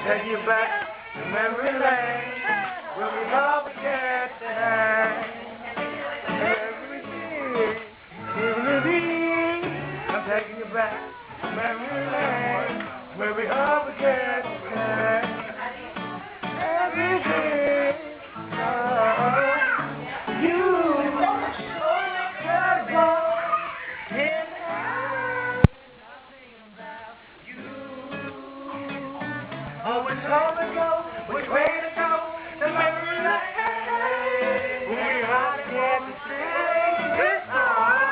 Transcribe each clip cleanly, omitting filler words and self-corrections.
take you back to memory lane, where we all began to hang. I'm taking you back to memory lane, where we all began to hang. Everything, you gotta go in you. Always on the go, which way to go, to memory lane, where we all began to sing this song.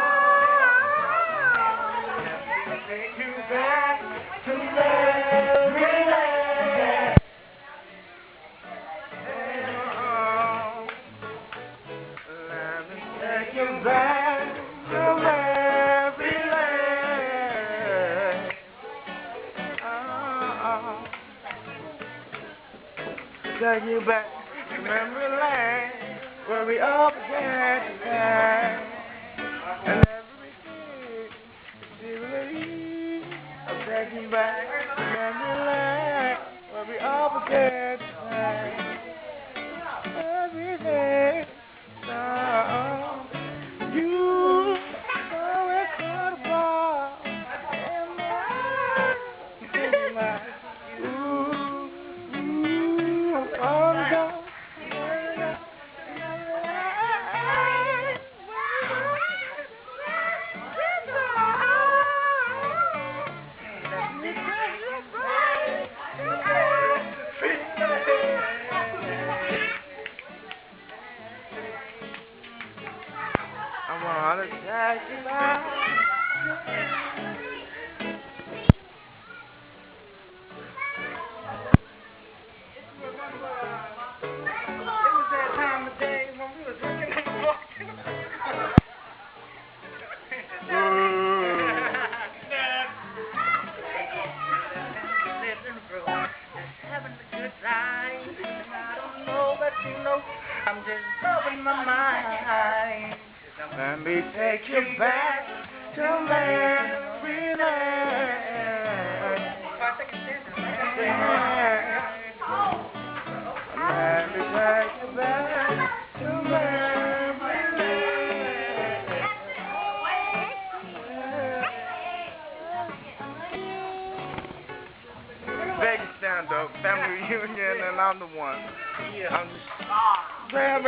Take you back to memory lane. Let me take you back to memory lane. Take you back to memory lane, where we all began to sing. And I'm taking back to memory lane, where we all began to sing. Everything, you always thought about, and my, all the time. I wanna take you back. It was that time of day when we was looking at the walking. Just having a good time. I don't know, but you know, I'm just loving my mind. Let me take you back to memory lane. Let me take you back to memory lane. Vegas stand-up, family reunion, and I'm the one. I'm just back to